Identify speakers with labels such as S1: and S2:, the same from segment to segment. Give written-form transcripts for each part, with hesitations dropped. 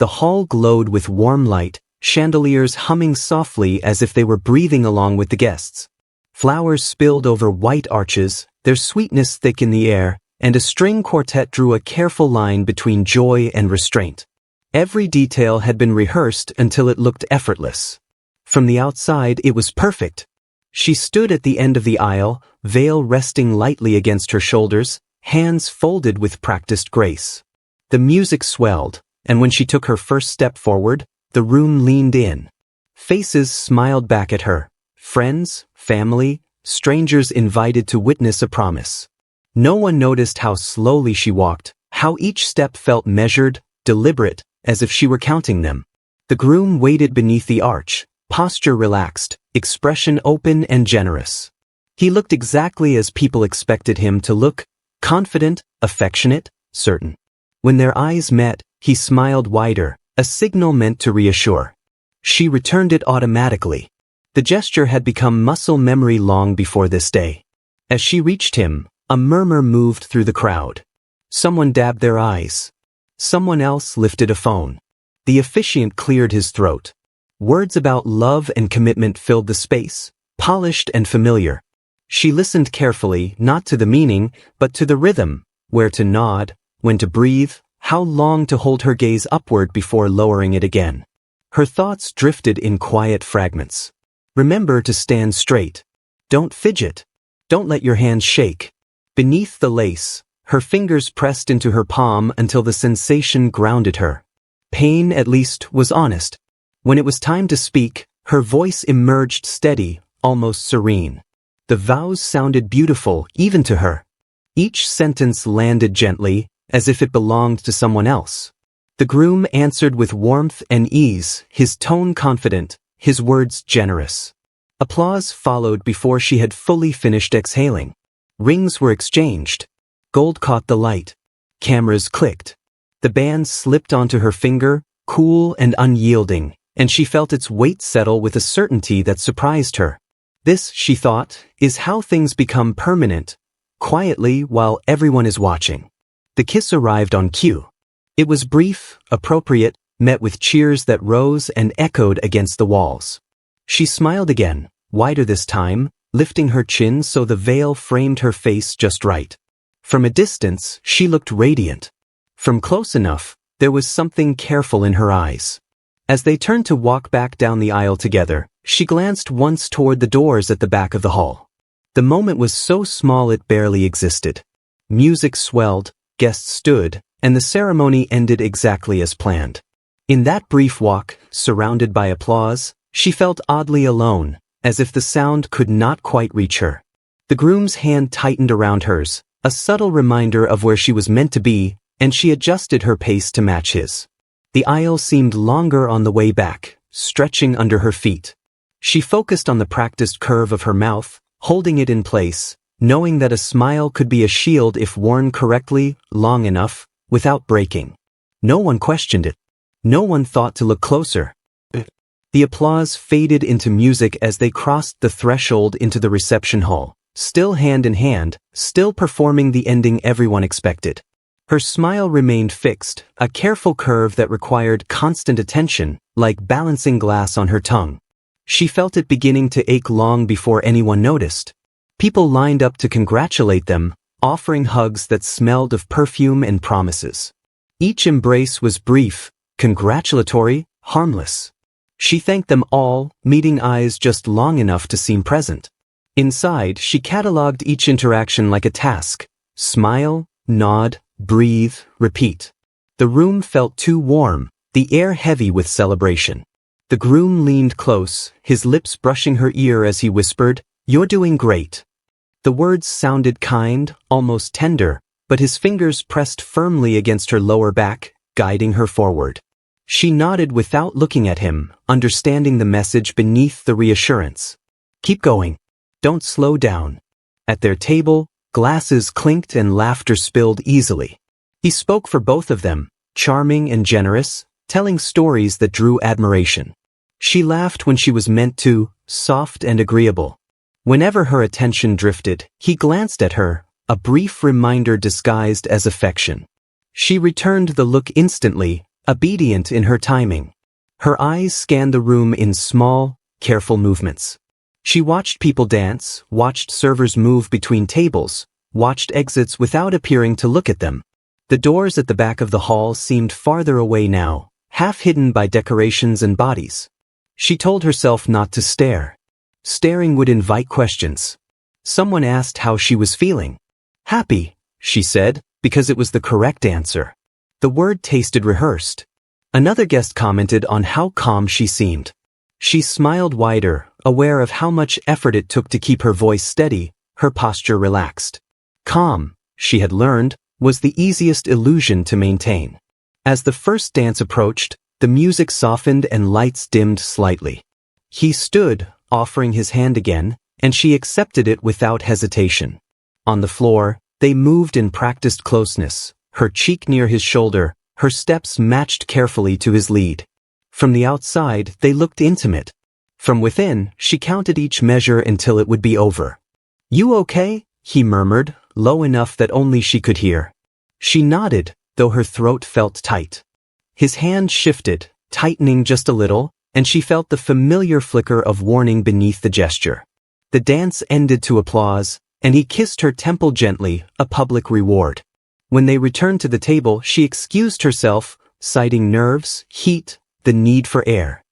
S1: The hall glowed with warm light, chandeliers humming softly as if they were breathing along with the guests. Flowers spilled over white arches, their sweetness thick in the air, and a string quartet drew a careful line between joy and restraint. Every detail had been rehearsed until it looked effortless. From the outside, it was perfect. She stood at the end of the aisle, veil resting lightly against her shoulders, hands folded with practiced grace. The music swelled, and when she took her first step forward, the room leaned in. Faces smiled back at her. Friends, family, strangers invited to witness a promise. No one noticed how slowly she walked, how each step felt measured, deliberate, as if she were counting them. The groom waited beneath the arch, posture relaxed, expression open and generous. He looked exactly as people expected him to look, confident, affectionate, certain. When their eyes met, he smiled wider, a signal meant to reassure. She returned it automatically. The gesture had become muscle memory long before this day. As she reached him, a murmur moved through the crowd. Someone dabbed their eyes. Someone else lifted a phone. The officiant cleared his throat. Words about love and commitment filled the space, polished and familiar. She listened carefully, not to the meaning, but to the rhythm, where to nod, when to breathe, how long to hold her gaze upward before lowering it again. Her thoughts drifted in quiet fragments. Remember to stand straight. Don't fidget. Don't let your hands shake. Beneath the lace, her fingers pressed into her palm until the sensation grounded her. Pain, at least, was honest. When it was time to speak, her voice emerged steady, almost serene. The vows sounded beautiful, even to her. Each sentence landed gently, as if it belonged to someone else. The groom answered with warmth and ease, his tone confident, his words generous. Applause followed before she had fully finished exhaling. Rings were exchanged. Gold caught the light. Cameras clicked. The band slipped onto her finger, cool and unyielding, and she felt its weight settle with a certainty that surprised her. This, she thought, is how things become permanent, quietly while everyone is watching. The kiss arrived on cue. It was brief, appropriate, met with cheers that rose and echoed against the walls. She smiled again, wider this time, lifting her chin so the veil framed her face just right. From a distance, she looked radiant. From close enough, there was something careful in her eyes. As they turned to walk back down the aisle together, she glanced once toward the doors at the back of the hall. The moment was so small it barely existed. Music swelled, guests stood, and the ceremony ended exactly as planned. In that brief walk, surrounded by applause, she felt oddly alone, as if the sound could not quite reach her. The groom's hand tightened around hers, a subtle reminder of where she was meant to be, and she adjusted her pace to match his. The aisle seemed longer on the way back, stretching under her feet. She focused on the practiced curve of her mouth, holding it in place, knowing that a smile could be a shield if worn correctly, long enough, without breaking. No one questioned it. No one thought to look closer. The applause faded into music as they crossed the threshold into the reception hall, still hand in hand, still performing the ending everyone expected. Her smile remained fixed, a careful curve that required constant attention, like balancing glass on her tongue. She felt it beginning to ache long before anyone noticed. People lined up to congratulate them, offering hugs that smelled of perfume and promises. Each embrace was brief, congratulatory, harmless. She thanked them all, meeting eyes just long enough to seem present. Inside, she catalogued each interaction like a task. Smile, nod, breathe, repeat. The room felt too warm, the air heavy with celebration. The groom leaned close, his lips brushing her ear as he whispered, "You're doing great." The words sounded kind, almost tender, but his fingers pressed firmly against her lower back, guiding her forward. She nodded without looking at him, understanding the message beneath the reassurance. Keep going. Don't slow down. At their table, glasses clinked and laughter spilled easily. He spoke for both of them, charming and generous, telling stories that drew admiration. She laughed when she was meant to, soft and agreeable. Whenever her attention drifted, he glanced at her, a brief reminder disguised as affection. She returned the look instantly, obedient in her timing. Her eyes scanned the room in small, careful movements. She watched people dance, watched servers move between tables, watched exits without appearing to look at them. The doors at the back of the hall seemed farther away now, half hidden by decorations and bodies. She told herself not to stare. Staring would invite questions. Someone asked how she was feeling. Happy, she said, because it was the correct answer. The word tasted rehearsed. Another guest commented on how calm she seemed. She smiled wider, aware of how much effort it took to keep her voice steady, her posture relaxed. Calm, she had learned, was the easiest illusion to maintain. As the first dance approached, the music softened and lights dimmed slightly. He stood, offering his hand again, and she accepted it without hesitation. On the floor, they moved in practiced closeness, her cheek near his shoulder, her steps matched carefully to his lead. From the outside, they looked intimate. From within, she counted each measure until it would be over. "You okay?" he murmured, low enough that only she could hear. She nodded, though her throat felt tight. His hand shifted, tightening just a little, and she felt the familiar flicker of warning beneath the gesture. The dance ended to applause, and he kissed her temple gently, a public reward. When they returned to the table, she excused herself, citing nerves, heat, the need for air.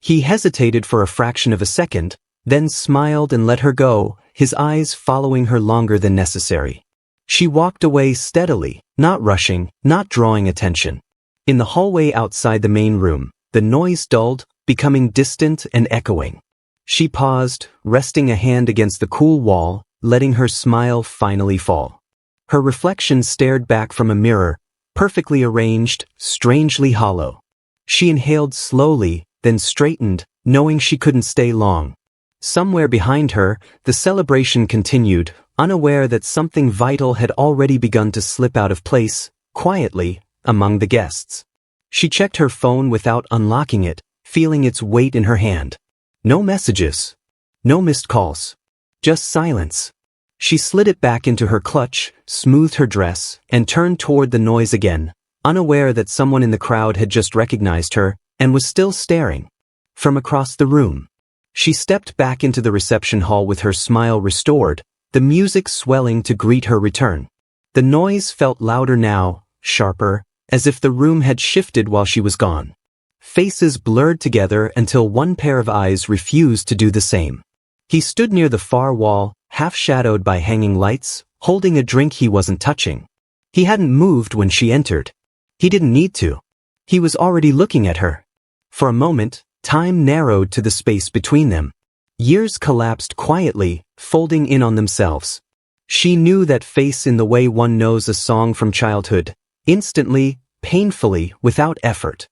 S1: He hesitated for a fraction of a second, then smiled and let her go, his eyes following her longer than necessary. She walked away steadily, not rushing, not drawing attention. In the hallway outside the main room, the noise dulled, becoming distant and echoing. She paused, resting a hand against the cool wall, letting her smile finally fall. Her reflection stared back from a mirror, perfectly arranged, strangely hollow. She inhaled slowly, then straightened, knowing she couldn't stay long. Somewhere behind her, the celebration continued, unaware that something vital had already begun to slip out of place, quietly, among the guests. She checked her phone without unlocking it, feeling its weight in her hand. No messages. No missed calls. Just silence. She slid it back into her clutch, smoothed her dress, and turned toward the noise again, unaware that someone in the crowd had just recognized her, and was still staring. From across the room. She stepped back into the reception hall with her smile restored, the music swelling to greet her return. The noise felt louder now, sharper, as if the room had shifted while she was gone. Faces blurred together until one pair of eyes refused to do the same. He stood near the far wall, half shadowed by hanging lights, holding a drink he wasn't touching. He hadn't moved when she entered. He didn't need to. He was already looking at her. For a moment, time narrowed to the space between them. Years collapsed quietly, folding in on themselves. She knew that face in the way one knows a song from childhood, instantly, painfully, without effort.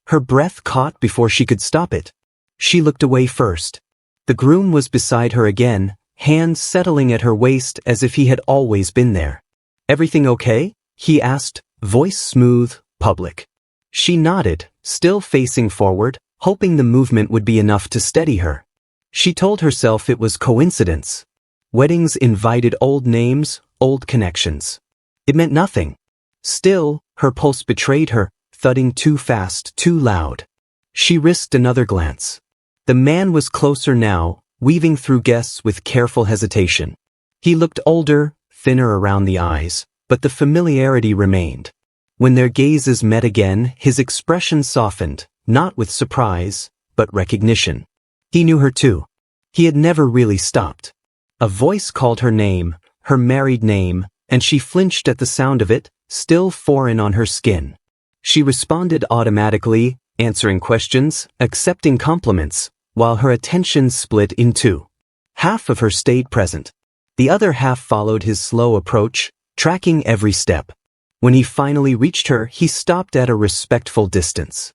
S1: Her breath caught before she could stop it. She looked away first. The groom was beside her again, hands settling at her waist as if he had always been there. "Everything okay?" he asked, voice smooth, public. She nodded, still facing forward, hoping the movement would be enough to steady her. She told herself it was coincidence. Weddings invited old names, old connections. It meant nothing. Still, her pulse betrayed her, thudding too fast, too loud. She risked another glance. The man was closer now, weaving through guests with careful hesitation. He looked older, thinner around the eyes, but the familiarity remained. When their gazes met again, his expression softened, not with surprise, but recognition. He knew her too. He had never really stopped. A voice called her name, her married name, and she flinched at the sound of it, still foreign on her skin. She responded automatically, answering questions, accepting compliments, while her attention split in two. Half of her stayed present. The other half followed his slow approach, tracking every step. When he finally reached her, he stopped at a respectful distance.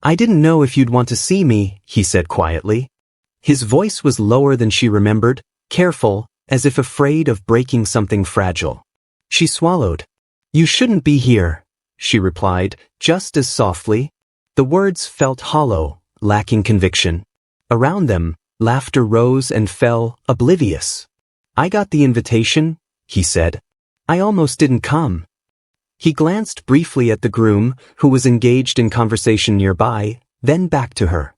S1: "I didn't know if you'd want to see me," he said quietly. His voice was lower than she remembered, careful, as if afraid of breaking something fragile. She swallowed. "You shouldn't be here," she replied, just as softly. The words felt hollow, lacking conviction. Around them, laughter rose and fell, oblivious. "I got the invitation," he said. "I almost didn't come." He glanced briefly at the groom, who was engaged in conversation nearby, then back to her.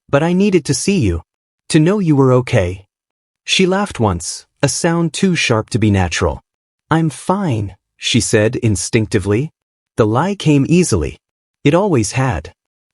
S1: "But I needed to see you. To know you were okay." She laughed once, a sound too sharp to be natural. "I'm fine," she said instinctively. The lie came easily. It always had.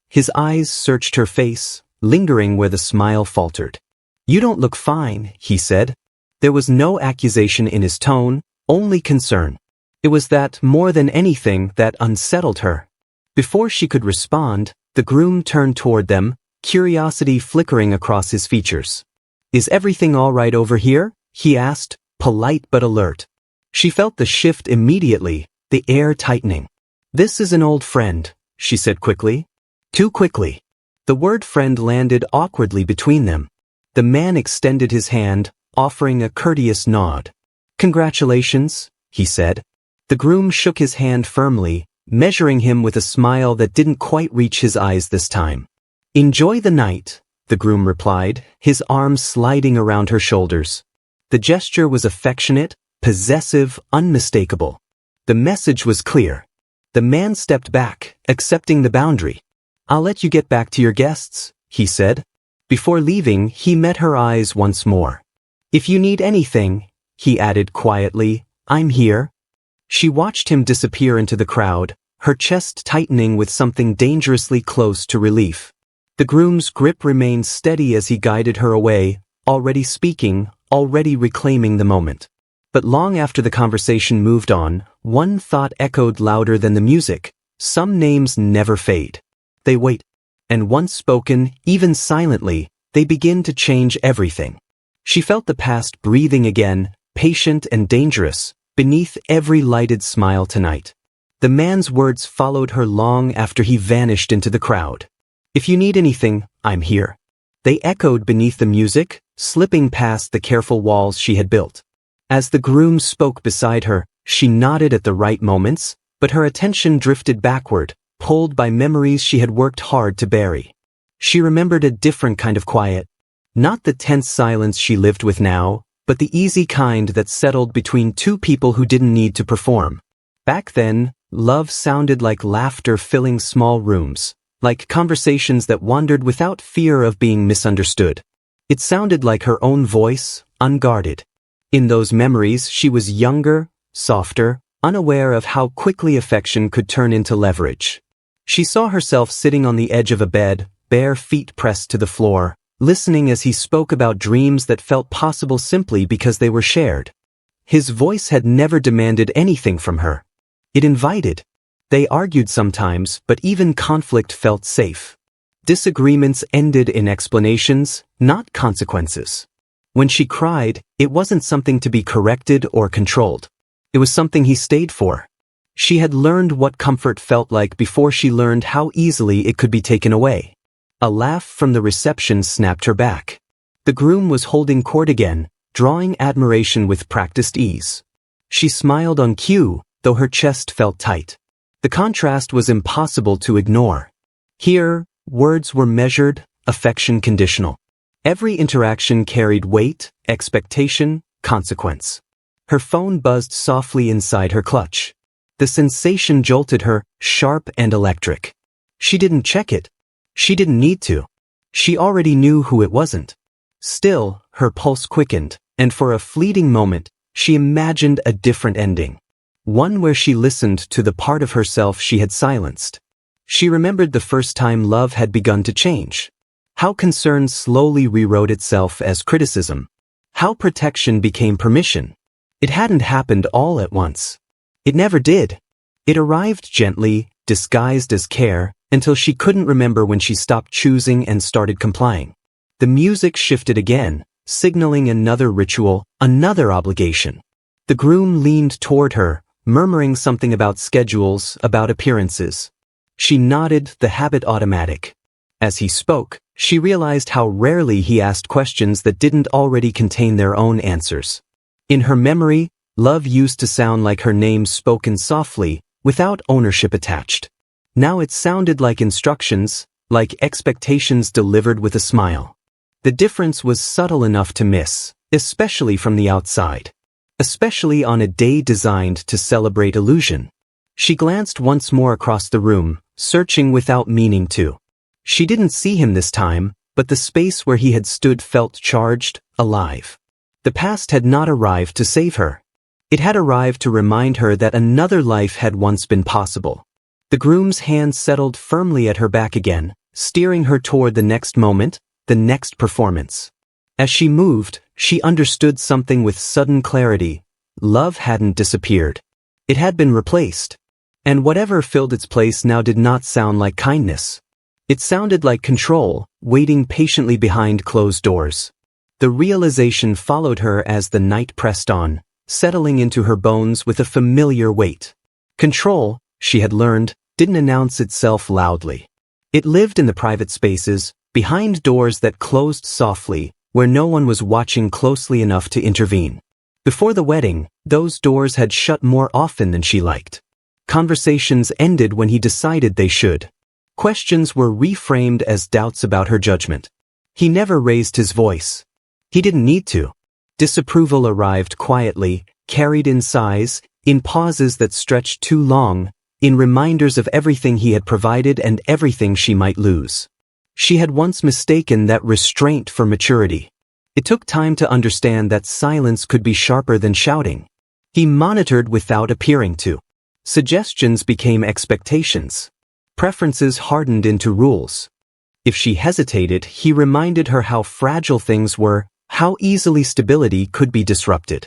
S1: His eyes searched her face, lingering where the smile faltered. "You don't look fine," he said. There was no accusation in his tone, only concern. It was that, more than anything, that unsettled her. Before she could respond, the groom turned toward them, curiosity flickering across his features. "Is everything all right over here?" he asked, polite but alert. She felt the shift immediately, the air tightening. "This is an old friend," she said quickly. Too quickly. The word friend landed awkwardly between them. The man extended his hand, offering a courteous nod. "Congratulations," he said. The groom shook his hand firmly, measuring him with a smile that didn't quite reach his eyes this time. "Enjoy the night," the groom replied, his arms sliding around her shoulders. The gesture was affectionate, possessive, unmistakable. The message was clear. The man stepped back, accepting the boundary. "I'll let you get back to your guests," he said. Before leaving, he met her eyes once more. "If you need anything," he added quietly, "I'm here." She watched him disappear into the crowd, her chest tightening with something dangerously close to relief. The groom's grip remained steady as he guided her away, already speaking, already reclaiming the moment. But long after the conversation moved on, one thought echoed louder than the music: some names never fade. They wait. And once spoken, even silently, they begin to change everything. She felt the past breathing again, patient and dangerous, beneath every lighted smile tonight. The man's words followed her long after he vanished into the crowd. "If you need anything, I'm here." They echoed beneath the music, slipping past the careful walls she had built. As the groom spoke beside her, she nodded at the right moments, but her attention drifted backward, pulled by memories she had worked hard to bury. She remembered a different kind of quiet. Not the tense silence she lived with now, but the easy kind that settled between two people who didn't need to perform. Back then, love sounded like laughter filling small rooms, like conversations that wandered without fear of being misunderstood. It sounded like her own voice, unguarded. In those memories, she was younger, softer, unaware of how quickly affection could turn into leverage. She saw herself sitting on the edge of a bed, bare feet pressed to the floor, listening as he spoke about dreams that felt possible simply because they were shared. His voice had never demanded anything from her. It invited. They argued sometimes, but even conflict felt safe. Disagreements ended in explanations, not consequences. When she cried, it wasn't something to be corrected or controlled. It was something he stayed for. She had learned what comfort felt like before she learned how easily it could be taken away. A laugh from the reception snapped her back. The groom was holding court again, drawing admiration with practiced ease. She smiled on cue, though her chest felt tight. The contrast was impossible to ignore. Here, words were measured, affection conditional. Every interaction carried weight, expectation, consequence. Her phone buzzed softly inside her clutch. The sensation jolted her, sharp and electric. She didn't check it. She didn't need to. She already knew who it wasn't. Still, her pulse quickened, and for a fleeting moment, she imagined a different ending. One where she listened to the part of herself she had silenced. She remembered the first time love had begun to change. How concern slowly rewrote itself as criticism. How protection became permission. It hadn't happened all at once. It never did. It arrived gently, disguised as care, until she couldn't remember when she stopped choosing and started complying. The music shifted again, signaling another ritual, another obligation. The groom leaned toward her, murmuring something about schedules, about appearances. She nodded, the habit automatic. As he spoke, she realized how rarely he asked questions that didn't already contain their own answers. In her memory, love used to sound like her name spoken softly, without ownership attached. Now it sounded like instructions, like expectations delivered with a smile. The difference was subtle enough to miss, especially from the outside. Especially on a day designed to celebrate illusion. She glanced once more across the room, searching without meaning to. She didn't see him this time, but the space where he had stood felt charged, alive. The past had not arrived to save her. It had arrived to remind her that another life had once been possible. The groom's hand settled firmly at her back again, steering her toward the next moment, the next performance. As she moved, she understood something with sudden clarity. Love hadn't disappeared. It had been replaced. And whatever filled its place now did not sound like kindness. It sounded like control, waiting patiently behind closed doors. The realization followed her as the night pressed on, settling into her bones with a familiar weight. Control, she had learned, didn't announce itself loudly. It lived in the private spaces, behind doors that closed softly, where no one was watching closely enough to intervene. Before the wedding, those doors had shut more often than she liked. Conversations ended when he decided they should. Questions were reframed as doubts about her judgment. He never raised his voice. He didn't need to. Disapproval arrived quietly, carried in sighs, in pauses that stretched too long, in reminders of everything he had provided and everything she might lose. She had once mistaken that restraint for maturity. It took time to understand that silence could be sharper than shouting. He monitored without appearing to. Suggestions became expectations. Preferences hardened into rules. If she hesitated, he reminded her how fragile things were, how easily stability could be disrupted.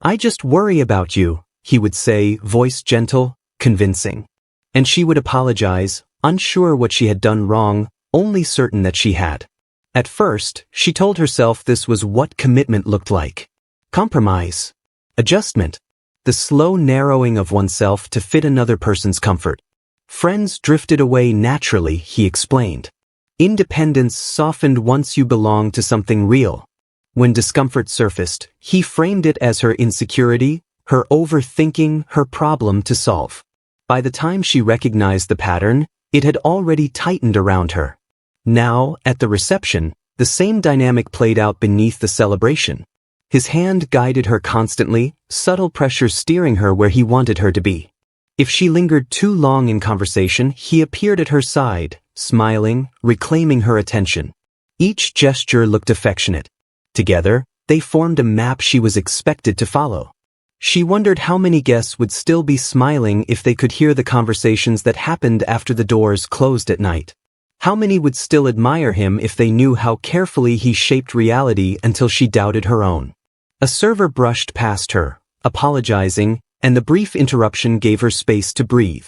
S1: "I just worry about you," he would say, voice gentle, convincing. And she would apologize, unsure what she had done wrong, only certain that she had. At first, she told herself this was what commitment looked like. Compromise. Adjustment. The slow narrowing of oneself to fit another person's comfort. Friends drifted away naturally, he explained. Independence softened once you belonged to something real. When discomfort surfaced, he framed it as her insecurity, her overthinking, her problem to solve. By the time she recognized the pattern, it had already tightened around her. Now, at the reception, the same dynamic played out beneath the celebration. His hand guided her constantly, subtle pressure steering her where he wanted her to be. If she lingered too long in conversation, he appeared at her side, smiling, reclaiming her attention. Each gesture looked affectionate. Together, they formed a map she was expected to follow. She wondered how many guests would still be smiling if they could hear the conversations that happened after the doors closed at night. How many would still admire him if they knew how carefully he shaped reality until she doubted her own. A server brushed past her, apologizing, and the brief interruption gave her space to breathe.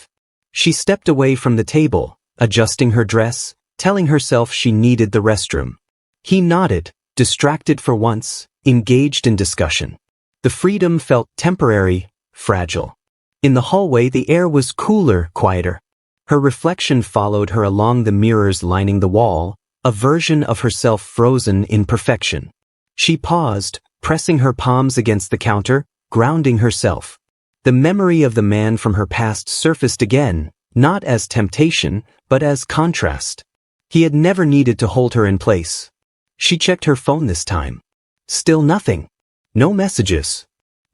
S1: She stepped away from the table, adjusting her dress, telling herself she needed the restroom. He nodded, distracted for once, engaged in discussion. The freedom felt temporary, fragile. In the hallway, the air was cooler, quieter. Her reflection followed her along the mirrors lining the wall, a version of herself frozen in perfection. She paused, pressing her palms against the counter, grounding herself. The memory of the man from her past surfaced again, not as temptation, but as contrast. He had never needed to hold her in place. She checked her phone this time. Still nothing. No messages.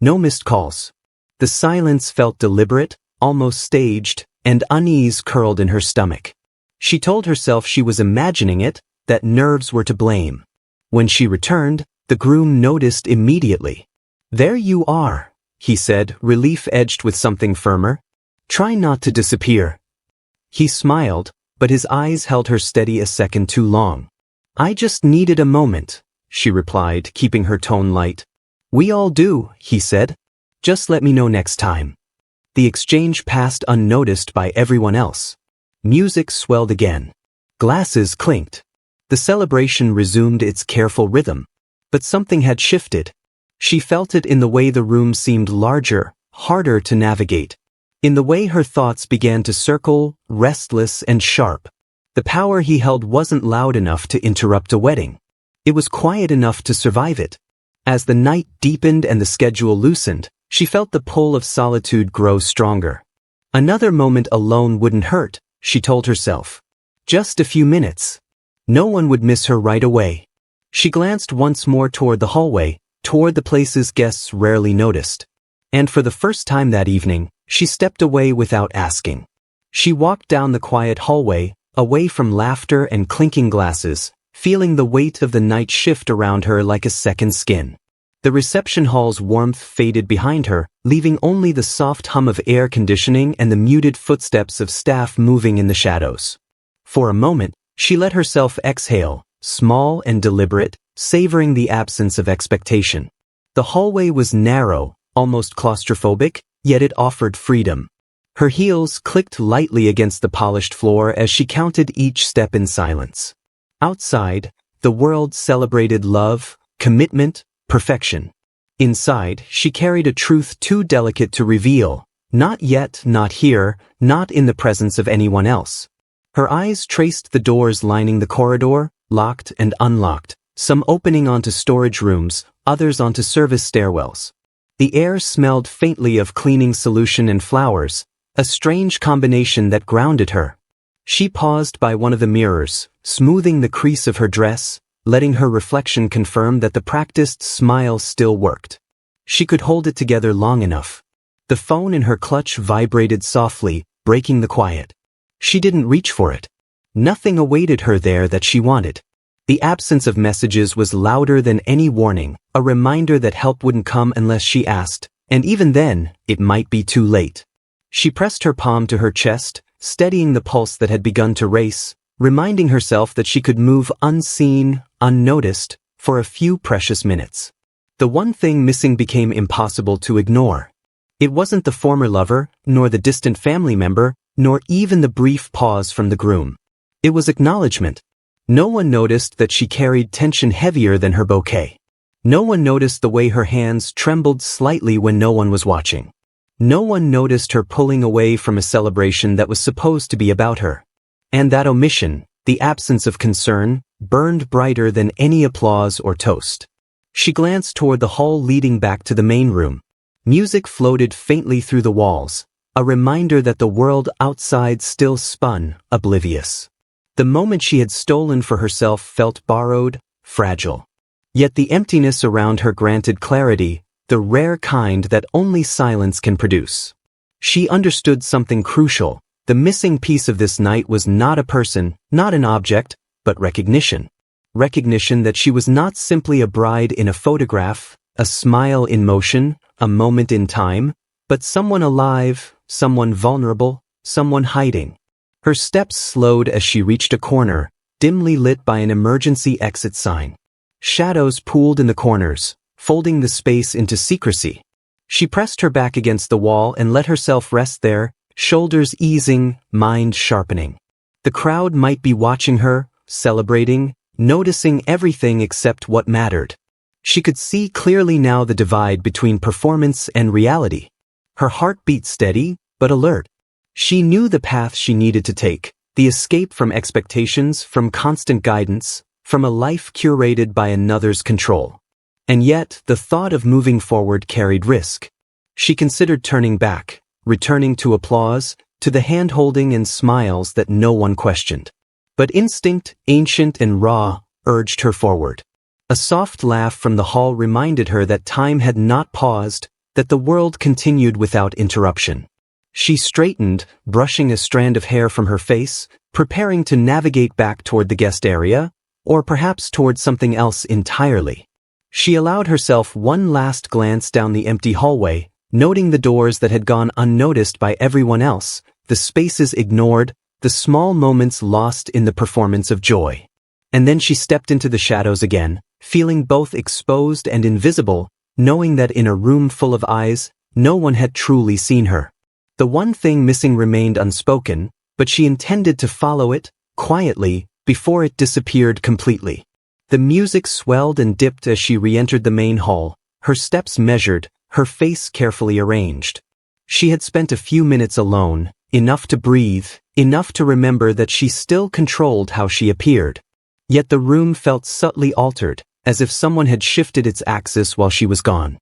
S1: No missed calls. The silence felt deliberate, almost staged, and unease curled in her stomach. She told herself she was imagining it, that nerves were to blame. When she returned, the groom noticed immediately. "There you are," he said, relief edged with something firmer. "Try not to disappear." He smiled, but his eyes held her steady a second too long. "I just needed a moment," she replied, keeping her tone light. "We all do," he said. "Just let me know next time." The exchange passed unnoticed by everyone else. Music swelled again. Glasses clinked. The celebration resumed its careful rhythm. But something had shifted. She felt it in the way the room seemed larger, harder to navigate. In the way her thoughts began to circle, restless and sharp. The power he held wasn't loud enough to interrupt a wedding. It was quiet enough to survive it. As the night deepened and the schedule loosened, she felt the pull of solitude grow stronger. Another moment alone wouldn't hurt, she told herself. Just a few minutes. No one would miss her right away. She glanced once more toward the hallway, toward the places guests rarely noticed. And for the first time that evening, She stepped away without asking. She walked down the quiet hallway, away from laughter and clinking glasses, feeling the weight of the night shift around her like a second skin. The reception hall's warmth faded behind her, leaving only the soft hum of air conditioning and the muted footsteps of staff moving in the shadows. For a moment, she let herself exhale, small and deliberate, savoring the absence of expectation. The hallway was narrow, almost claustrophobic, yet it offered freedom. Her heels clicked lightly against the polished floor as she counted each step in silence. Outside, the world celebrated love, commitment, perfection. Inside, she carried a truth too delicate to reveal. Not yet, not here, not in the presence of anyone else. Her eyes traced the doors lining the corridor, locked and unlocked, some opening onto storage rooms, others onto service stairwells. The air smelled faintly of cleaning solution and flowers, a strange combination that grounded her. She paused by one of the mirrors, smoothing the crease of her dress, letting her reflection confirm that the practiced smile still worked. She could hold it together long enough. The phone in her clutch vibrated softly, breaking the quiet. She didn't reach for it. Nothing awaited her there that she wanted. The absence of messages was louder than any warning, a reminder that help wouldn't come unless she asked, and even then, it might be too late. She pressed her palm to her chest, steadying the pulse that had begun to race, reminding herself that she could move unseen, unnoticed, for a few precious minutes. The one thing missing became impossible to ignore. It wasn't the former lover, nor the distant family member, nor even the brief pause from the groom. It was acknowledgement. No one noticed that she carried tension heavier than her bouquet. No one noticed the way her hands trembled slightly when no one was watching. No one noticed her pulling away from a celebration that was supposed to be about her. And that omission, the absence of concern, burned brighter than any applause or toast. She glanced toward the hall leading back to the main room. Music floated faintly through the walls, a reminder that the world outside still spun, oblivious. The moment she had stolen for herself felt borrowed, fragile. Yet the emptiness around her granted clarity, the rare kind that only silence can produce. She understood something crucial. The missing piece of this night was not a person, not an object, but recognition. Recognition that she was not simply a bride in a photograph, a smile in motion, a moment in time, but someone alive, someone vulnerable, someone hiding. Her steps slowed as she reached a corner, dimly lit by an emergency exit sign. Shadows pooled in the corners, folding the space into secrecy. She pressed her back against the wall and let herself rest there, shoulders easing, mind sharpening. The crowd might be watching her, celebrating, noticing everything except what mattered. She could see clearly now the divide between performance and reality. Her heart beat steady, but alert. She knew the path she needed to take, the escape from expectations, from constant guidance, from a life curated by another's control. And yet, the thought of moving forward carried risk. She considered turning back, returning to applause, to the hand-holding and smiles that no one questioned. But instinct, ancient and raw, urged her forward. A soft laugh from the hall reminded her that time had not paused, that the world continued without interruption. She straightened, brushing a strand of hair from her face, preparing to navigate back toward the guest area, or perhaps toward something else entirely. She allowed herself one last glance down the empty hallway, noting the doors that had gone unnoticed by everyone else, the spaces ignored, the small moments lost in the performance of joy. And then she stepped into the shadows again, feeling both exposed and invisible, knowing that in a room full of eyes, no one had truly seen her. The one thing missing remained unspoken, but she intended to follow it, quietly, before it disappeared completely. The music swelled and dipped as she re-entered the main hall, her steps measured, her face carefully arranged. She had spent a few minutes alone, enough to breathe, enough to remember that she still controlled how she appeared. Yet the room felt subtly altered, as if someone had shifted its axis while she was gone.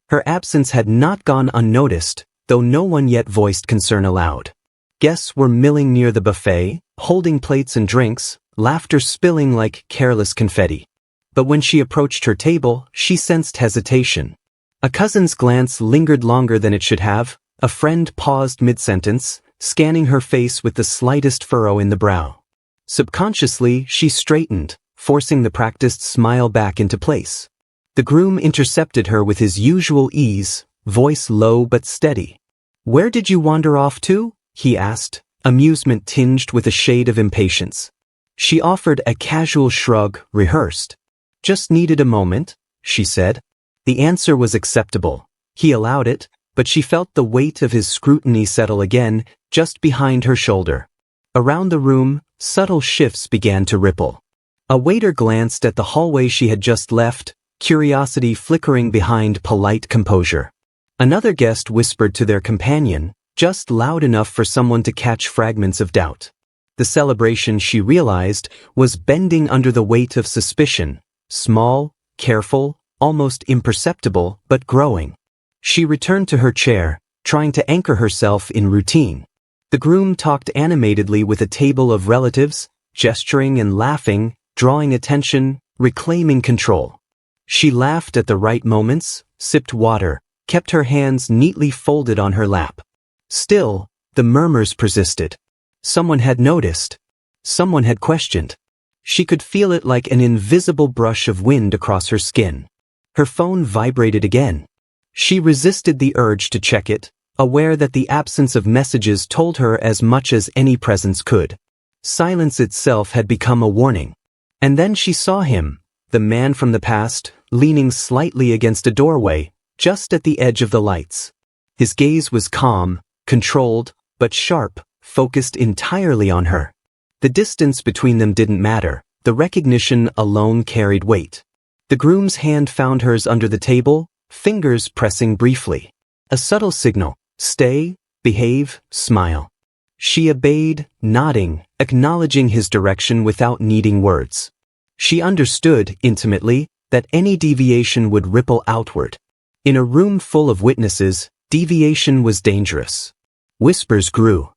S1: Her absence had not gone unnoticed, though no one yet voiced concern aloud. Guests were milling near the buffet, holding plates and drinks, laughter spilling like careless confetti. But when she approached her table, she sensed hesitation. A cousin's glance lingered longer than it should have, A friend paused mid-sentence, scanning her face with the slightest furrow in the brow. Subconsciously, she straightened, forcing the practiced smile back into place. The groom intercepted her with his usual ease, voice low but steady. "Where did you wander off to?" he asked, amusement tinged with a shade of impatience. She offered a casual shrug, rehearsed. "Just needed a moment," she said. The answer was acceptable. He allowed it, but she felt the weight of his scrutiny settle again, just behind her shoulder. Around the room, subtle shifts began to ripple. A waiter glanced at the hallway she had just left, curiosity flickering behind polite composure. Another guest whispered to their companion, just loud enough for someone to catch fragments of doubt. The celebration, she realized, was bending under the weight of suspicion, small, careful, almost imperceptible, but growing. She returned to her chair, trying to anchor herself in routine. The groom talked animatedly with a table of relatives, gesturing and laughing, drawing attention, reclaiming control. She laughed at the right moments, sipped water, kept her hands neatly folded on her lap. Still, the murmurs persisted. Someone had noticed. Someone had questioned. She could feel it like an invisible brush of wind across her skin. Her phone vibrated again. She resisted the urge to check it, aware that the absence of messages told her as much as any presence could. Silence itself had become a warning. And then she saw him, the man from the past, leaning slightly against a doorway, just at the edge of the lights. His gaze was calm, controlled, but sharp, focused entirely on her. The distance between them didn't matter, the recognition alone carried weight. The groom's hand found hers under the table, fingers pressing briefly. A subtle signal: stay, behave, smile. She obeyed, nodding, acknowledging his direction without needing words. She understood, intimately, that any deviation would ripple outward. In a room full of witnesses, deviation was dangerous. Whispers grew.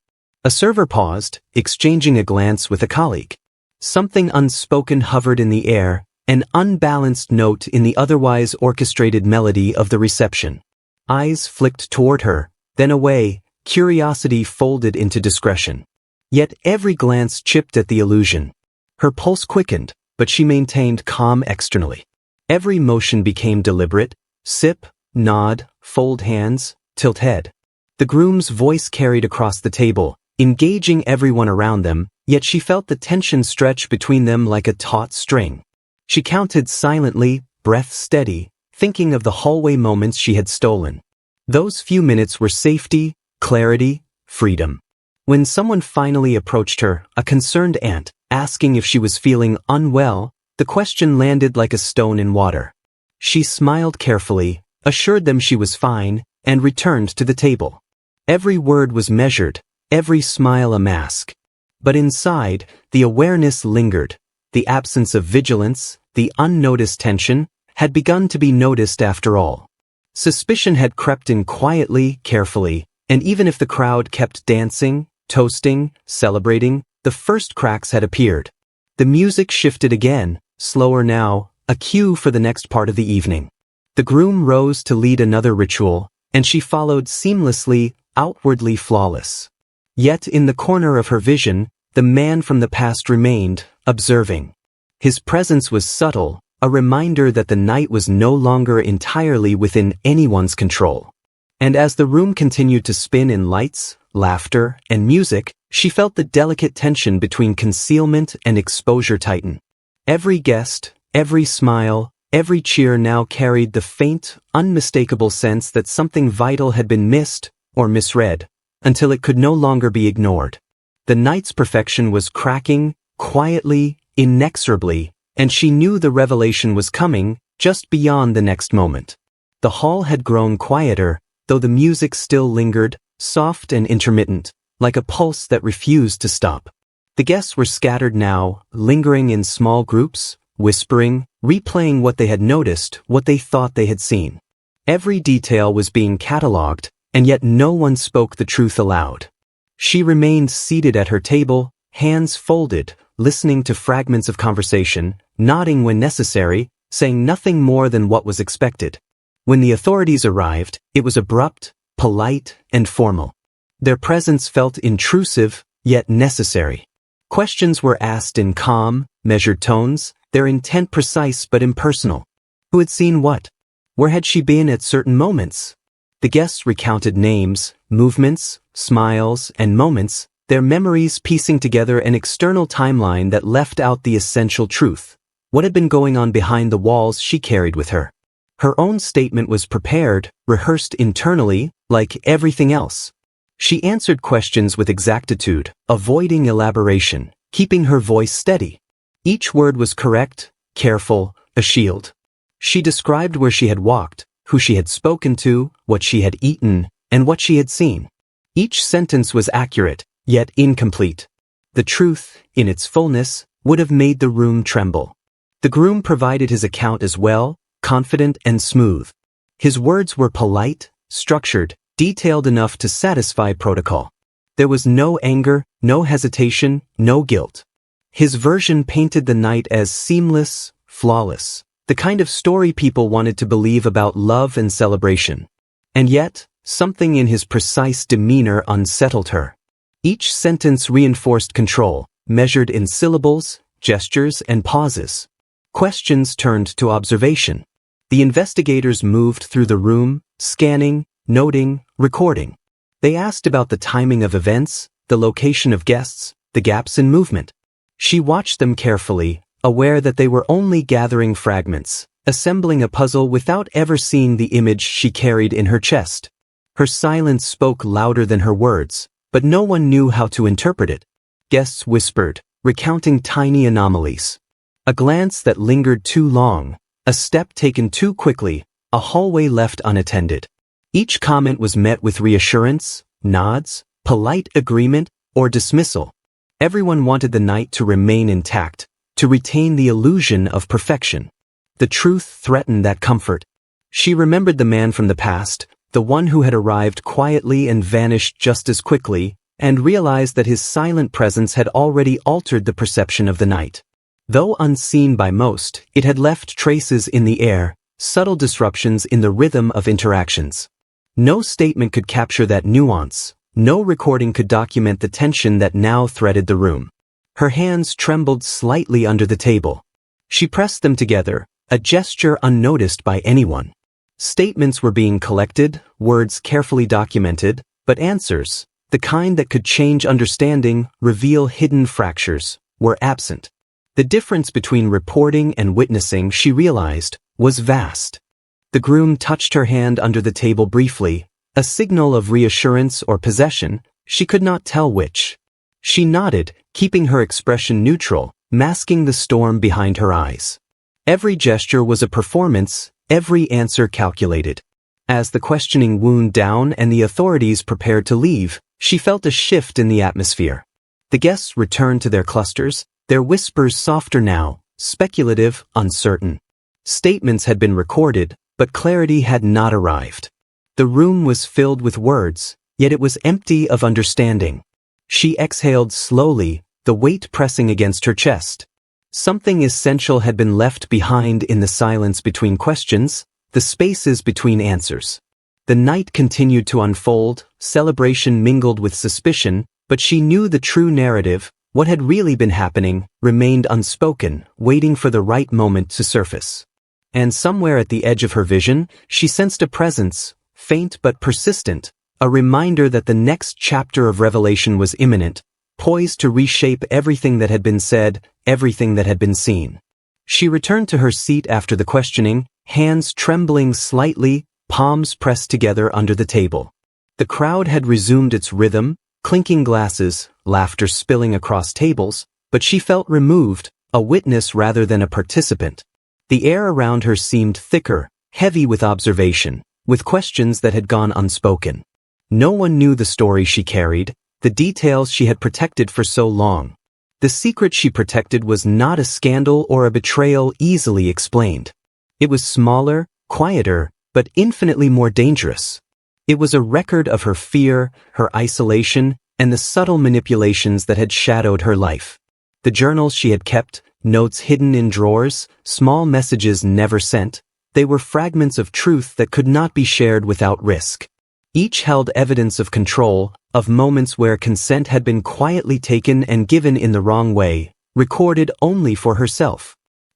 S1: A server paused, exchanging a glance with a colleague. Something unspoken hovered in the air, an unbalanced note in the otherwise orchestrated melody of the reception. Eyes flicked toward her, then away, curiosity folded into discretion. Yet every glance chipped at the illusion. Her pulse quickened, but she maintained calm externally. Every motion became deliberate: sip, nod, fold hands, tilt head. The groom's voice carried across the table, engaging everyone around them, yet she felt the tension stretch between them like a taut string. She counted silently, breath steady, thinking of the hallway moments she had stolen. Those few minutes were safety, clarity, freedom. When someone finally approached her, a concerned aunt, asking if she was feeling unwell, the question landed like a stone in water. She smiled carefully, assured them she was fine, and returned to the table. Every word was measured, every smile a mask. But inside, the awareness lingered. The absence of vigilance, the unnoticed tension, had begun to be noticed after all. Suspicion had crept in quietly, carefully, and even if the crowd kept dancing, toasting, celebrating, the first cracks had appeared. The music shifted again, slower now, a cue for the next part of the evening. The groom rose to lead another ritual, and she followed seamlessly, outwardly flawless. Yet in the corner of her vision, the man from the past remained, observing. His presence was subtle, a reminder that the night was no longer entirely within anyone's control. And as the room continued to spin in lights, laughter, and music, she felt the delicate tension between concealment and exposure tighten. Every guest, every smile, every cheer now carried the faint, unmistakable sense that something vital had been missed or misread, until it could no longer be ignored. The night's perfection was cracking, quietly, inexorably, and she knew the revelation was coming, just beyond the next moment. The hall had grown quieter, though the music still lingered, soft and intermittent, like a pulse that refused to stop. The guests were scattered now, lingering in small groups, whispering, replaying what they had noticed, what they thought they had seen. Every detail was being catalogued, and yet no one spoke the truth aloud. She remained seated at her table, hands folded, listening to fragments of conversation, nodding when necessary, saying nothing more than what was expected. When the authorities arrived, it was abrupt, polite and formal. Their presence felt intrusive, yet necessary. Questions were asked in calm, measured tones, their intent precise but impersonal. Who had seen what? Where had she been at certain moments? The guests recounted names, movements, smiles, and moments, their memories piecing together an external timeline that left out the essential truth. What had been going on behind the walls she carried with her? Her own statement was prepared, rehearsed internally, like everything else. She answered questions with exactitude, avoiding elaboration, keeping her voice steady. Each word was correct, careful, a shield. She described where she had walked, who she had spoken to, what she had eaten, and what she had seen. Each sentence was accurate, yet incomplete. The truth, in its fullness, would have made the room tremble. The groom provided his account as well, confident and smooth. His words were polite, structured, detailed enough to satisfy protocol. There was no anger, no hesitation, no guilt. His version painted the night as seamless, flawless, the kind of story people wanted to believe about love and celebration. And yet, something in his precise demeanor unsettled her. Each sentence reinforced control, measured in syllables, gestures, and pauses. Questions turned to observation. The investigators moved through the room, scanning, noting, recording. They asked about the timing of events, the location of guests, the gaps in movement. She watched them carefully, aware that they were only gathering fragments, assembling a puzzle without ever seeing the image she carried in her chest. Her silence spoke louder than her words, but no one knew how to interpret it. Guests whispered, recounting tiny anomalies. A glance that lingered too long, a step taken too quickly, a hallway left unattended. Each comment was met with reassurance, nods, polite agreement, or dismissal. Everyone wanted the night to remain intact, to retain the illusion of perfection. The truth threatened that comfort. She remembered the man from the past, the one who had arrived quietly and vanished just as quickly, and realized that his silent presence had already altered the perception of the night. Though unseen by most, it had left traces in the air, subtle disruptions in the rhythm of interactions. No statement could capture that nuance, no recording could document the tension that now threaded the room. Her hands trembled slightly under the table. She pressed them together, a gesture unnoticed by anyone. Statements were being collected, words carefully documented, but answers, the kind that could change understanding, reveal hidden fractures, were absent. The difference between reporting and witnessing, she realized, was vast. The groom touched her hand under the table briefly, a signal of reassurance or possession, she could not tell which. She nodded, keeping her expression neutral, masking the storm behind her eyes. Every gesture was a performance, every answer calculated. As the questioning wound down and the authorities prepared to leave, she felt a shift in the atmosphere. The guests returned to their clusters, their whispers softer now, speculative, uncertain. Statements had been recorded, but clarity had not arrived. The room was filled with words, yet it was empty of understanding. She exhaled slowly, the weight pressing against her chest. Something essential had been left behind in the silence between questions, the spaces between answers. The night continued to unfold, celebration mingled with suspicion, but she knew the true narrative, what had really been happening, remained unspoken, waiting for the right moment to surface. And somewhere at the edge of her vision, she sensed a presence, faint but persistent, a reminder that the next chapter of revelation was imminent, poised to reshape everything that had been said, everything that had been seen. She returned to her seat after the questioning, hands trembling slightly, palms pressed together under the table. The crowd had resumed its rhythm, clinking glasses, laughter spilling across tables, but she felt removed, a witness rather than a participant. The air around her seemed thicker, heavy with observation, with questions that had gone unspoken. No one knew the story she carried, the details she had protected for so long. The secret she protected was not a scandal or a betrayal easily explained. It was smaller, quieter, but infinitely more dangerous. It was a record of her fear, her isolation, and the subtle manipulations that had shadowed her life. The journals she had kept, notes hidden in drawers, small messages never sent, they were fragments of truth that could not be shared without risk. Each held evidence of control, of moments where consent had been quietly taken and given in the wrong way, recorded only for herself.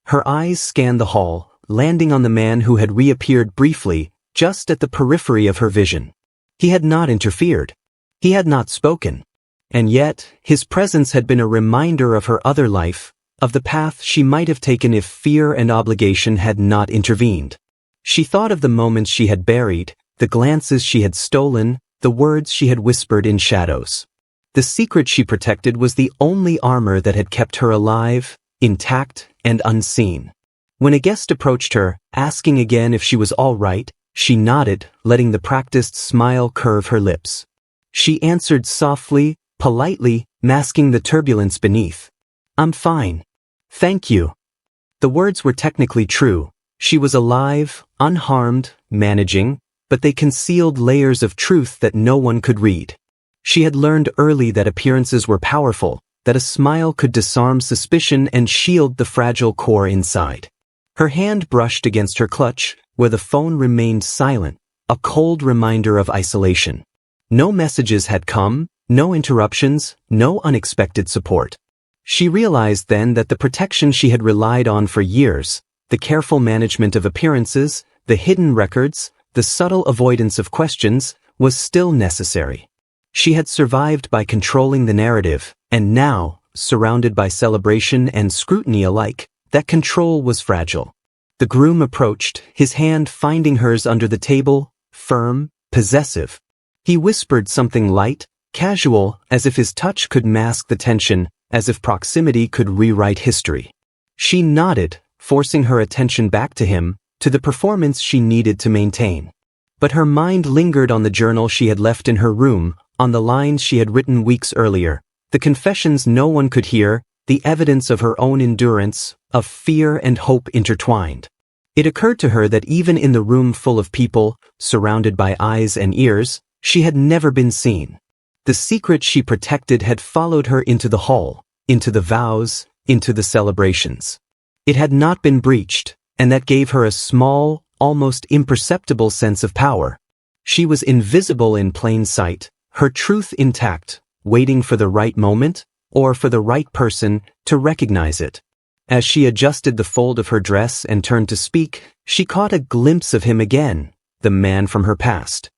S1: Her eyes scanned the hall, landing on the man who had reappeared briefly, just at the periphery of her vision. He had not interfered. He had not spoken. And yet, his presence had been a reminder of her other life, of the path she might have taken if fear and obligation had not intervened. She thought of the moments she had buried, the glances she had stolen, the words she had whispered in shadows. The secret she protected was the only armor that had kept her alive, intact, and unseen. When a guest approached her, asking again if she was all right, she nodded, letting the practiced smile curve her lips. She answered softly, politely, masking the turbulence beneath. "I'm fine. Thank you." The words were technically true. She was alive, unharmed, managing, but they concealed layers of truth that no one could read. She had learned early that appearances were powerful, that a smile could disarm suspicion and shield the fragile core inside. Her hand brushed against her clutch, where the phone remained silent, a cold reminder of isolation. No messages had come, no interruptions, no unexpected support. She realized then that the protection she had relied on for years, the careful management of appearances, the hidden records, the subtle avoidance of questions, was still necessary. She had survived by controlling the narrative, and now, surrounded by celebration and scrutiny alike, that control was fragile. The groom approached, his hand finding hers under the table, firm, possessive. He whispered something light, casual, as if his touch could mask the tension, as if proximity could rewrite history. She nodded, forcing her attention back to him, to the performance she needed to maintain. But her mind lingered on the journal she had left in her room, on the lines she had written weeks earlier, the confessions no one could hear, the evidence of her own endurance, of fear and hope intertwined. It occurred to her that even in the room full of people, surrounded by eyes and ears, she had never been seen. The secret she protected had followed her into the hall, into the vows, into the celebrations. It had not been breached, and that gave her a small, almost imperceptible sense of power. She was invisible in plain sight, her truth intact, waiting for the right moment, or for the right person, to recognize it. As she adjusted the fold of her dress and turned to speak, she caught a glimpse of him again, the man from her past.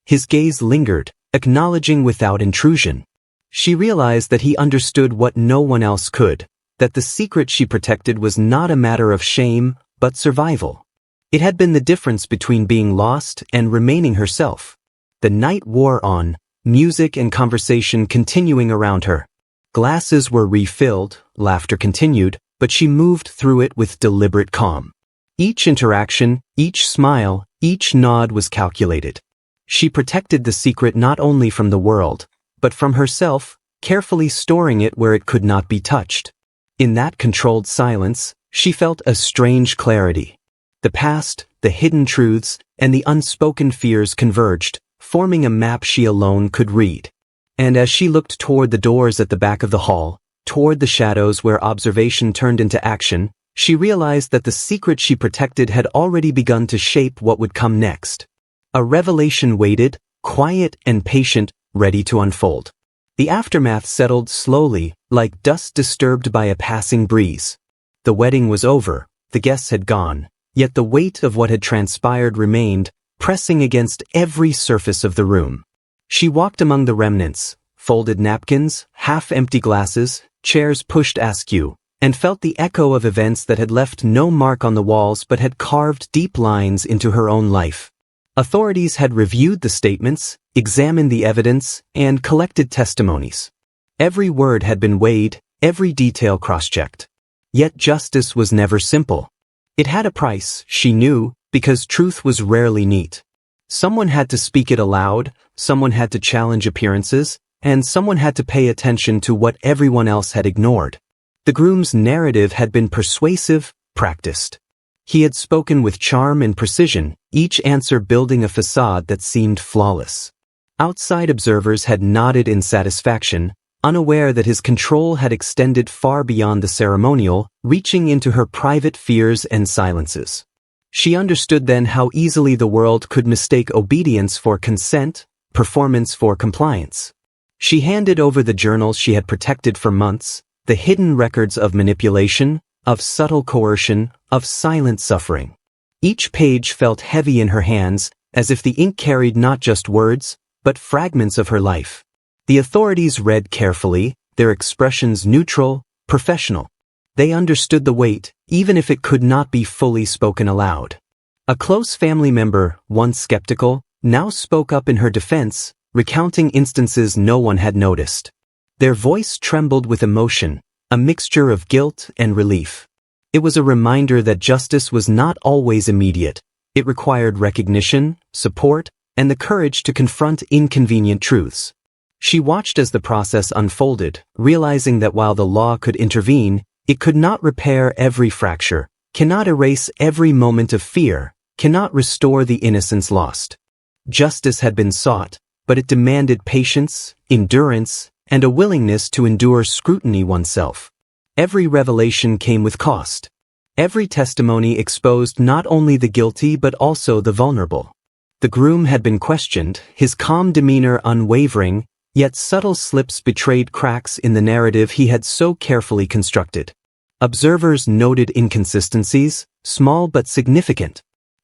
S1: His gaze lingered, acknowledging without intrusion. She realized that he understood what no one else could, that the secret she protected was not a matter of shame, but survival. It had been the difference between being lost and remaining herself. The night wore on, music and conversation continuing around her. Glasses were refilled, laughter continued, but she moved through it with deliberate calm. Each interaction, each smile, each nod was calculated. She protected the secret not only from the world, but from herself, carefully storing it where it could not be touched. In that controlled silence, she felt a strange clarity. The past, the hidden truths, and the unspoken fears converged, forming a map she alone could read. And as she looked toward the doors at the back of the hall, toward the shadows where observation turned into action, she realized that the secret she protected had already begun to shape what would come next. A revelation waited, quiet and patient, ready to unfold. The aftermath settled slowly, like dust disturbed by a passing breeze. The wedding was over, the guests had gone, yet the weight of what had transpired remained, pressing against every surface of the room. She walked among the remnants, folded napkins, half-empty glasses, chairs pushed askew, and felt the echo of events that had left no mark on the walls but had carved deep lines into her own life. Authorities had reviewed the statements, examined the evidence, and collected testimonies. Every word had been weighed, every detail cross-checked. Yet justice was never simple. It had a price, she knew, because truth was rarely neat. Someone had to speak it aloud, someone had to challenge appearances, and someone had to pay attention to what everyone else had ignored. The groom's narrative had been persuasive, practiced. He had spoken with charm and precision, each answer building a facade that seemed flawless. Outside observers had nodded in satisfaction, unaware that his control had extended far beyond the ceremonial, reaching into her private fears and silences. She understood then how easily the world could mistake obedience for consent, performance for compliance. She handed over the journals she had protected for months, the hidden records of manipulation, of subtle coercion, of silent suffering. Each page felt heavy in her hands, as if the ink carried not just words, but fragments of her life. The authorities read carefully, their expressions neutral, professional. They understood the weight, even if it could not be fully spoken aloud. A close family member, once skeptical, now spoke up in her defense, recounting instances no one had noticed. Their voice trembled with emotion, a mixture of guilt and relief. It was a reminder that justice was not always immediate. It required recognition, support, and the courage to confront inconvenient truths. She watched as the process unfolded, realizing that while the law could intervene, it could not repair every fracture, cannot erase every moment of fear, cannot restore the innocence lost. Justice had been sought, but it demanded patience, endurance, and a willingness to endure scrutiny oneself. Every revelation came with cost. Every testimony exposed not only the guilty but also the vulnerable. The groom had been questioned, his calm demeanor unwavering, yet subtle slips betrayed cracks in the narrative he had so carefully constructed. Observers noted inconsistencies, small but significant.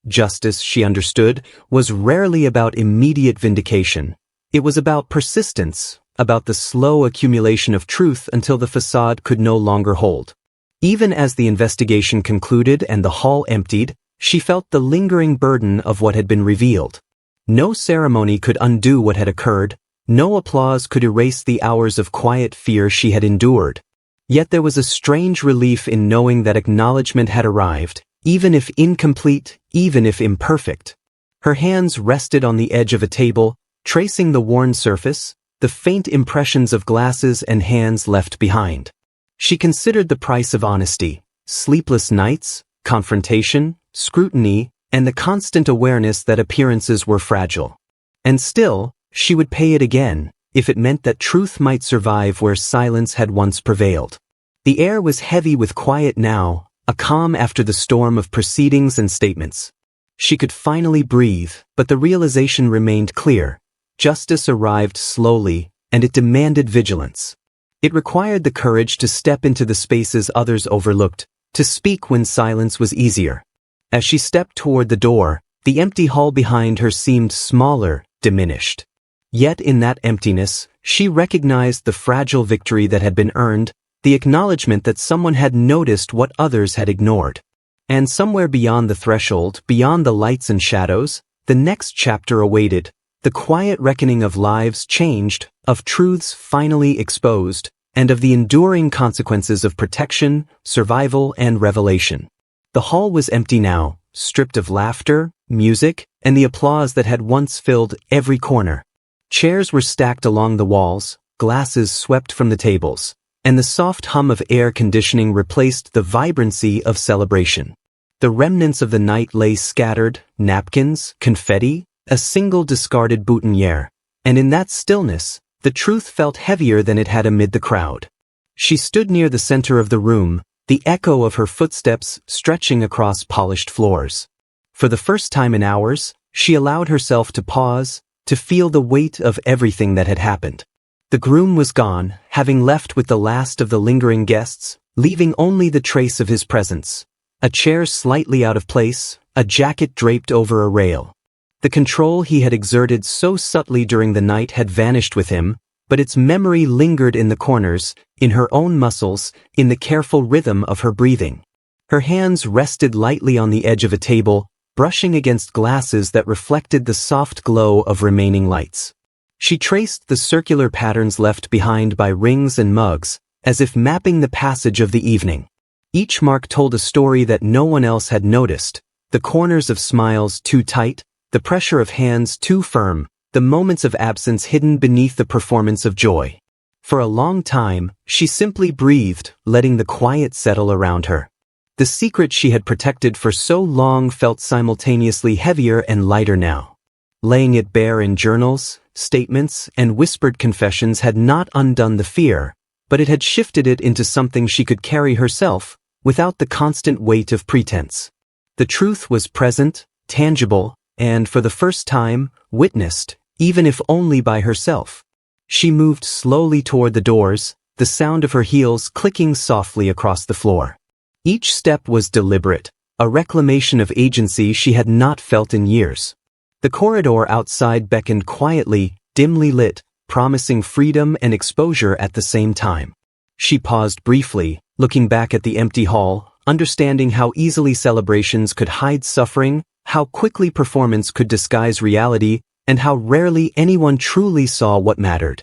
S1: Justice, she understood, was rarely about immediate vindication. It was about persistence, about the slow accumulation of truth until the facade could no longer hold. Even as the investigation concluded and the hall emptied, she felt the lingering burden of what had been revealed. No ceremony could undo what had occurred, no applause could erase the hours of quiet fear she had endured. Yet there was a strange relief in knowing that acknowledgement had arrived, even if incomplete, even if imperfect. Her hands rested on the edge of a table, tracing the worn surface, the faint impressions of glasses and hands left behind. She considered the price of honesty, sleepless nights, confrontation, scrutiny, and the constant awareness that appearances were fragile. And still, she would pay it again, if it meant that truth might survive where silence had once prevailed. The air was heavy with quiet now, a calm after the storm of proceedings and statements. She could finally breathe, but the realization remained clear. Justice arrived slowly, and it demanded vigilance. It required the courage to step into the spaces others overlooked, to speak when silence was easier. As she stepped toward the door, the empty hall behind her seemed smaller, diminished. Yet in that emptiness, she recognized the fragile victory that had been earned, the acknowledgement that someone had noticed what others had ignored. And somewhere beyond the threshold, beyond the lights and shadows, the next chapter awaited, the quiet reckoning of lives changed, of truths finally exposed, and of the enduring consequences of protection, survival, and revelation. The hall was empty now, stripped of laughter, music, and the applause that had once filled every corner. Chairs were stacked along the walls, glasses swept from the tables, and the soft hum of air conditioning replaced the vibrancy of celebration. The remnants of the night lay scattered, napkins, confetti, a single discarded boutonniere, and in that stillness, the truth felt heavier than it had amid the crowd. She stood near the center of the room, the echo of her footsteps stretching across polished floors. For the first time in hours, she allowed herself to pause, to feel the weight of everything that had happened. The groom was gone, having left with the last of the lingering guests, leaving only the trace of his presence. A chair slightly out of place, a jacket draped over a rail. The control he had exerted so subtly during the night had vanished with him, but its memory lingered in the corners, in her own muscles, in the careful rhythm of her breathing. Her hands rested lightly on the edge of a table, brushing against glasses that reflected the soft glow of remaining lights. She traced the circular patterns left behind by rings and mugs, as if mapping the passage of the evening. Each mark told a story that no one else had noticed, the corners of smiles too tight, the pressure of hands too firm, the moments of absence hidden beneath the performance of joy. For a long time, she simply breathed, letting the quiet settle around her. The secret she had protected for so long felt simultaneously heavier and lighter now. Laying it bare in journals, statements, and whispered confessions had not undone the fear, but it had shifted it into something she could carry herself, without the constant weight of pretense. The truth was present, tangible, and for the first time, witnessed, even if only by herself. She moved slowly toward the doors, the sound of her heels clicking softly across the floor. Each step was deliberate, a reclamation of agency she had not felt in years. The corridor outside beckoned quietly, dimly lit, promising freedom and exposure at the same time. She paused briefly, looking back at the empty hall, understanding how easily celebrations could hide suffering, how quickly performance could disguise reality, and how rarely anyone truly saw what mattered.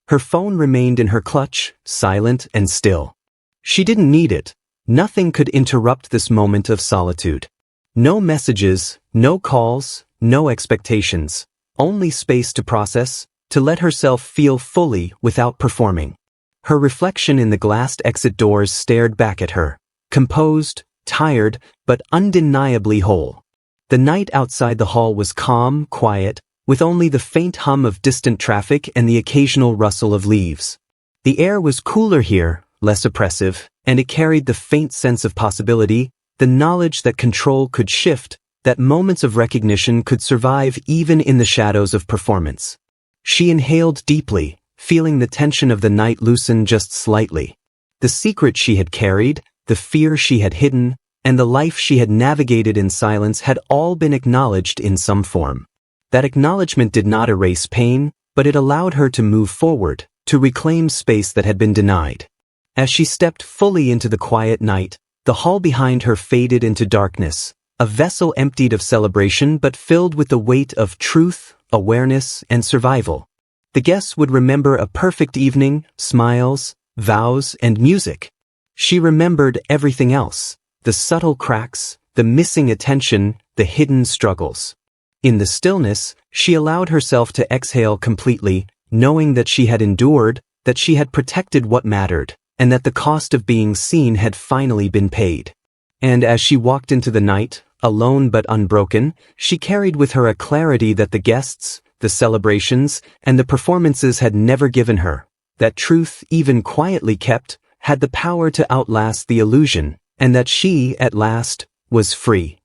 S1: Her phone remained in her clutch, silent and still. She didn't need it. Nothing could interrupt this moment of solitude. No messages, no calls, no expectations. Only space to process, to let herself feel fully without performing. Her reflection in the glassed exit doors stared back at her, composed, tired, but undeniably whole. The night outside the hall was calm, quiet, with only the faint hum of distant traffic and the occasional rustle of leaves. The air was cooler here, less oppressive, and it carried the faint sense of possibility, the knowledge that control could shift, that moments of recognition could survive even in the shadows of performance. She inhaled deeply, feeling the tension of the night loosen just slightly. The secret she had carried, the fear she had hidden, and the life she had navigated in silence had all been acknowledged in some form. That acknowledgement did not erase pain, but it allowed her to move forward, to reclaim space that had been denied. As she stepped fully into the quiet night, the hall behind her faded into darkness, a vessel emptied of celebration but filled with the weight of truth, awareness, and survival. The guests would remember a perfect evening, smiles, vows, and music. She remembered everything else, the subtle cracks, the missing attention, the hidden struggles. In the stillness, she allowed herself to exhale completely, knowing that she had endured, that she had protected what mattered, and that the cost of being seen had finally been paid. And as she walked into the night, alone but unbroken, she carried with her a clarity that the guests, the celebrations, and the performances had never given her, that truth, even quietly kept, had the power to outlast the illusion, and that she, at last, was free.